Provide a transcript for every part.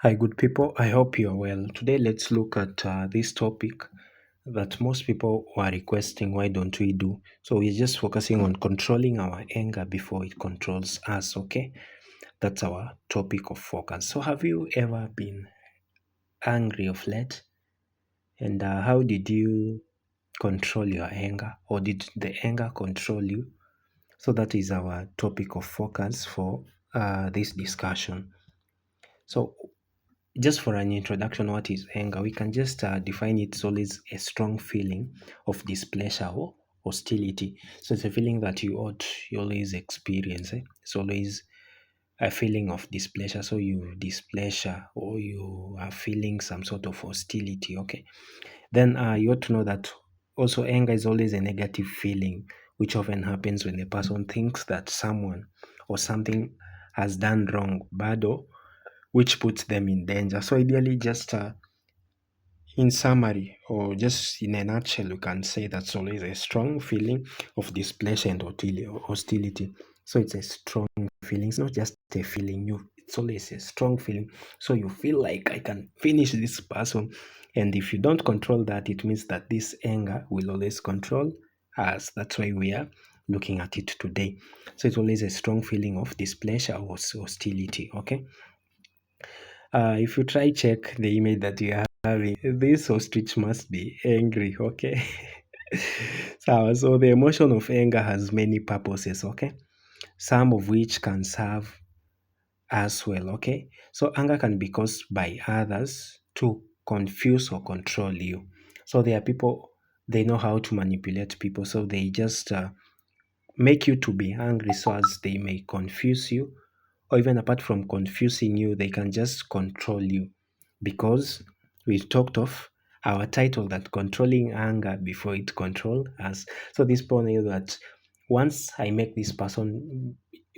Hi, good people. I hope you are well. Today, let's look at this topic that most people were requesting. Why don't we do? So, we're just focusing on controlling our anger before it controls us. Okay, that's our topic of focus. So, have you ever been angry of late? And how did you control your anger, or did the anger control you? So, that is our topic of focus for this discussion. So, just for an introduction, what is anger? We can just define it as always a strong feeling of displeasure or hostility. So it's a feeling that you always experience. It's always a feeling of displeasure. So you displeasure or you are feeling some sort of hostility. Okay. Then you ought to know that also anger is always a negative feeling, which often happens when a person thinks that someone or something has done wrong, bad, or which puts them in danger. So ideally, just in summary, or just in a nutshell, you can say that's always a strong feeling of displeasure and hostility. So it's a strong feeling. It's not just a feeling. It's always a strong feeling. So you feel like I can finish this person, and if you don't control that, it means that this anger will always control us. That's why we are looking at it today. So it's always a strong feeling of displeasure or hostility. Okay. If you try check the image that you are having, this ostrich must be angry, okay? So the emotion of anger has many purposes, okay? Some of which can serve as well, okay? So anger can be caused by others to confuse or control you. So there are people, they know how to manipulate people, so they just make you to be angry so as they may confuse you, or even apart from confusing you, they can just control you, because we've talked of our title that controlling anger before it control us. So this point is that once I make this person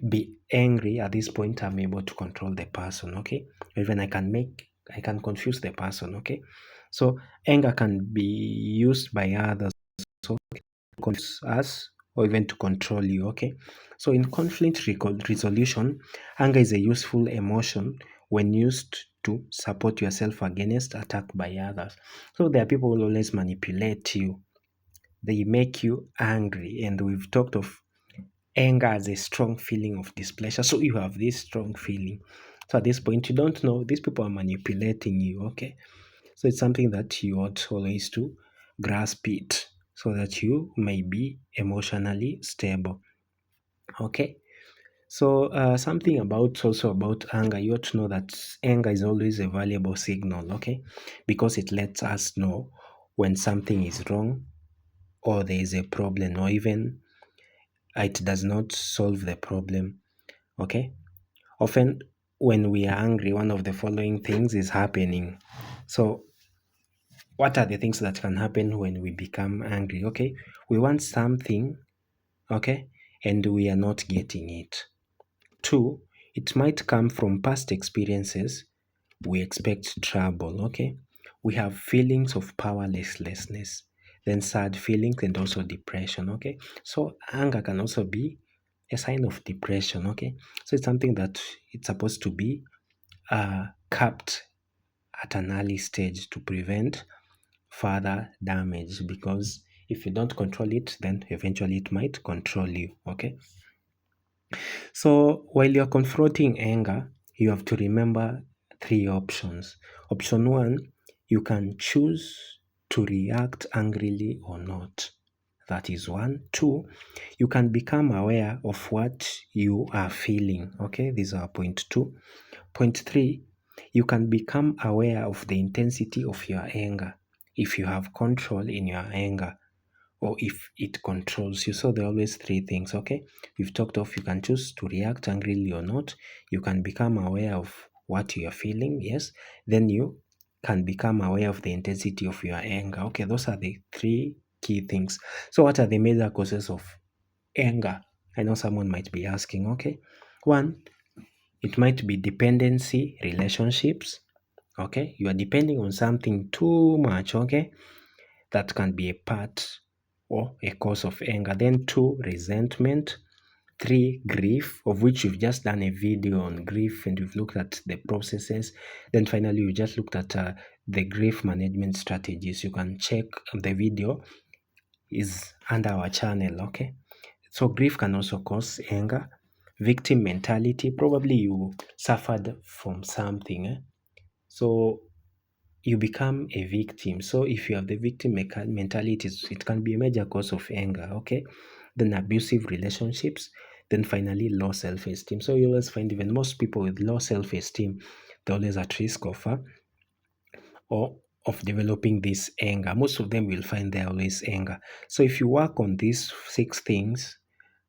be angry, at this point I'm able to control the person. Okay, even I can confuse the person. Okay, so anger can be used by others so to confuse us or even to control you. Okay, so in conflict resolution, anger is a useful emotion when used to support yourself against attack by others. So there are people who always manipulate you. They make you angry, and we've talked of anger as a strong feeling of displeasure. So you have this strong feeling. So at this point, you don't know these people are manipulating you. Okay, so it's something that you ought always to grasp it so that you may be emotionally stable. Okay. So something about also about anger, you ought to know that anger is always a valuable signal, okay? Because it lets us know when something is wrong or there is a problem, or even it does not solve the problem, okay? Often when we are angry, one of the following things is happening. So what are the things that can happen when we become angry? Okay, we want something, okay, and we are not getting it. Two, it might come from past experiences. We expect trouble, okay? We have feelings of powerlessness, then sad feelings, and also depression, okay? So anger can also be a sign of depression, okay? So it's something that it's supposed to be capped at an early stage to prevent further damage, because if you don't control it, then eventually it might control you, okay? So while you're confronting anger, you have to remember three options. Option one, you can choose to react angrily or not. That is one. Two, you can become aware of what you are feeling. Okay, these are point two. Point three, you can become aware of the intensity of your anger if you have control in your anger, or if it controls you. So there are always three things, okay? We've talked of you can choose to react angrily or not. You can become aware of what you're feeling, yes. Then you can become aware of the intensity of your anger. Okay, those are the three key things. So what are the major causes of anger? I know someone might be asking, okay? One, it might be dependency relationships. Okay, you are depending on something too much, okay? That can be a part or a cause of anger. Then two, resentment. 3, grief, of which you've just done a video on grief and you've looked at the processes. Then finally, you just looked at the grief management strategies. You can check the video is under our channel, okay? So grief can also cause anger, victim mentality. Probably you suffered from something. So you become a victim. So if you have the victim mentality, it can be a major cause of anger, okay? Then abusive relationships. Then finally, low self-esteem. So you always find even most people with low self-esteem, they're always at risk or of developing this anger. Most of them will find they're always anger. So if you work on these 6 things,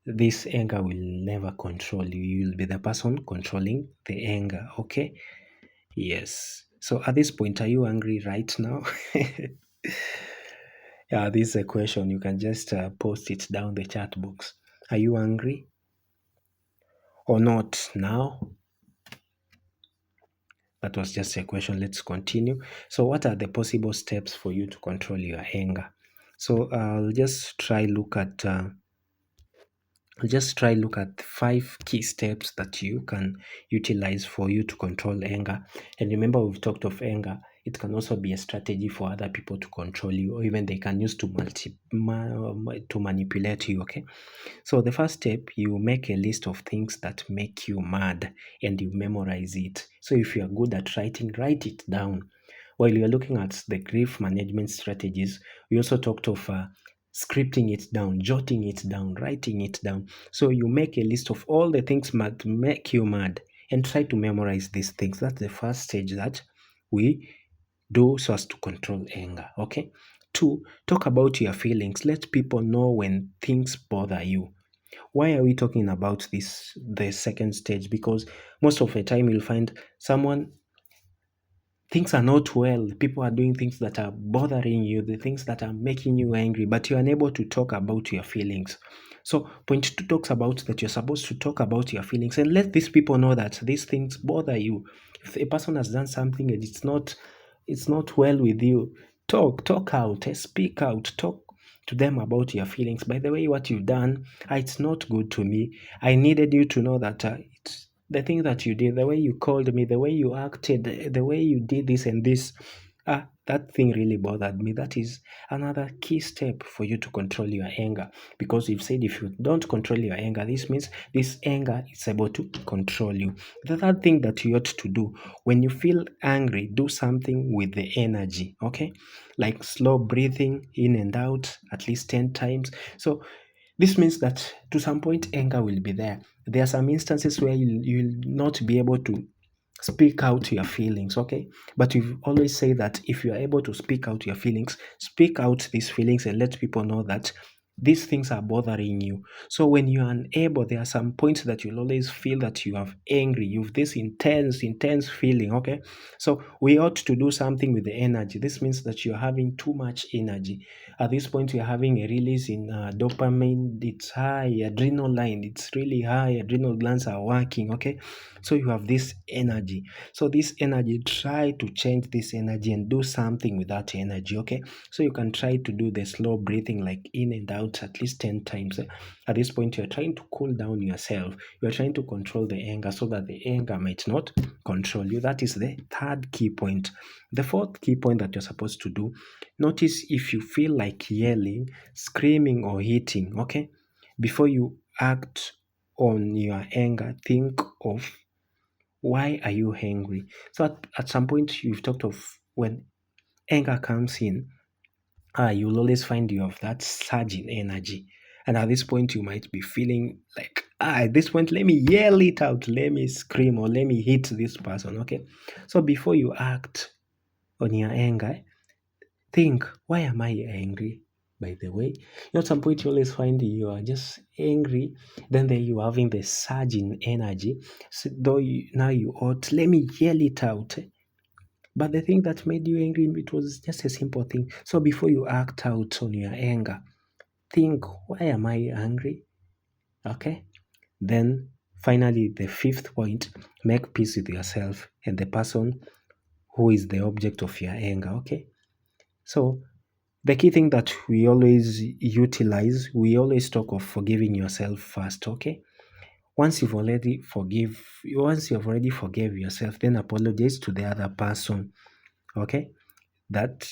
this anger will never control you. You will be the person controlling the anger, okay? Yes. So at this point, are you angry right now? Yeah, this is a question. You can just post it down the chat box. Are you angry or not now? That was just a question. Let's continue. So what are the possible steps for you to control your anger? So I'll just try look at 5 key steps that you can utilize for you to control anger. And remember, we've talked of anger. It can also be a strategy for other people to control you, or even they can use to manipulate you, okay? So the first step, you make a list of things that make you mad and you memorize it. So if you are good at writing, write it down. While you're looking at the grief management strategies, we also talked of scripting it down, jotting it down, writing it down. So you make a list of all the things that make you mad and try to memorize these things. That's the first stage that we do so as to control anger. Okay. 2, talk about your feelings. Let people know when things bother you. Why are we talking about this, the second stage? Because most of the time you'll find someone, things are not well. People are doing things that are bothering you, the things that are making you angry, but you're unable to talk about your feelings. So, point 2 talks about that you're supposed to talk about your feelings and let these people know that these things bother you. If a person has done something and it's not well with you, talk out, speak out, talk to them about your feelings. By the way, what you've done, it's not good to me. I needed you to know that it's the thing that you did, the way you called me, the way you acted, the way you did this and this, that thing really bothered me. That is another key step for you to control your anger, because you've said if you don't control your anger, this means this anger is able to control you. The third thing that you ought to do when you feel angry, do something with the energy, okay? Like slow breathing in and out at least 10 times. So this means that to some point, anger will be there. There are some instances where you'll not be able to speak out your feelings, okay? But we always say that if you are able to speak out your feelings, speak out these feelings and let people know that these things are bothering you. So when you are unable, there are some points that you'll always feel that you are angry. You've this intense feeling, okay? So we ought to do something with the energy. This means that you're having too much energy. At this point, you're having a release in dopamine. It's high, adrenaline. It's really high. Adrenal glands are working, okay? So you have this energy. So this energy, try to change this energy and do something with that energy, okay? So you can try to do the slow breathing, like in and out at least 10 times. At this point, you're trying to cool down yourself. You're trying to control the anger so that the anger might not control you. That is the third key point. The fourth key point that you're supposed to do, notice if you feel like yelling, screaming, or hitting, okay? Before you act on your anger, think of why are you angry. So at some point you've talked of when anger comes in, you'll always find you have that surge in energy. And at this point, you might be feeling like, at this point, let me yell it out, let me scream, or let me hit this person, okay? So before you act on your anger, think, why am I angry? By the way, at some point, you always find you are just angry, then you are having the surge in energy. So now you ought, let me yell it out. But the thing that made you angry, it was just a simple thing. So before you act out on your anger, think, why am I angry? Okay? Then finally, the fifth point, make peace with yourself and the person who is the object of your anger. Okay? So the key thing that we always utilize, we always talk of forgiving yourself first. Okay? once you've already forgave yourself, then apologize to the other person. Okay, that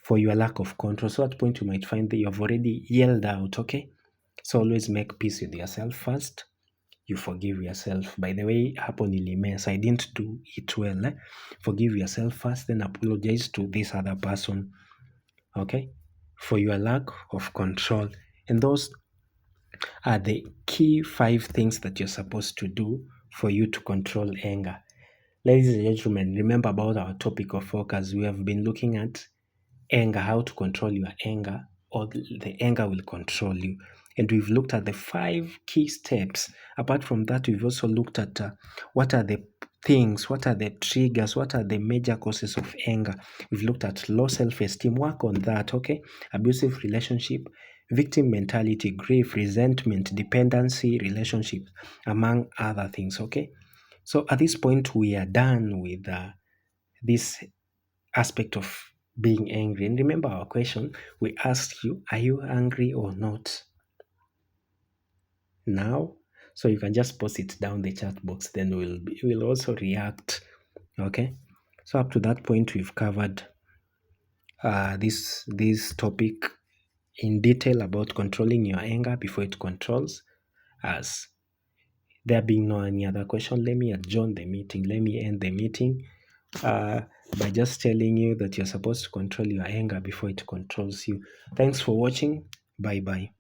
for your lack of control. So at point you might find that you have already yelled out. Okay, so always make peace with yourself first. You forgive yourself. By the way, hapo nilimess. I didn't do it well. Forgive yourself first, then apologize to this other person. Okay, for your lack of control. And those are the key 5 things that you're supposed to do for you to control anger. Ladies and gentlemen, remember about our topic of focus. We have been looking at anger, how to control your anger, or the anger will control you. And we've looked at the 5 key steps. Apart from that, we've also looked at what are the things, what are the triggers, what are the major causes of anger. We've looked at low self-esteem, work on that, okay? Abusive relationship, victim mentality, grief, resentment, dependency, relationship, among other things, okay? So at this point, we are done with this aspect of being angry. And remember our question, we asked you, are you angry or not now? So you can just post it down the chat box, then we'll also react. Okay. So up to that point, we've covered this topic in detail about controlling your anger before it controls us. There being no any other question, let me adjourn the meeting. Let me end the meeting by just telling you that you're supposed to control your anger before it controls you. Thanks for watching. Bye bye.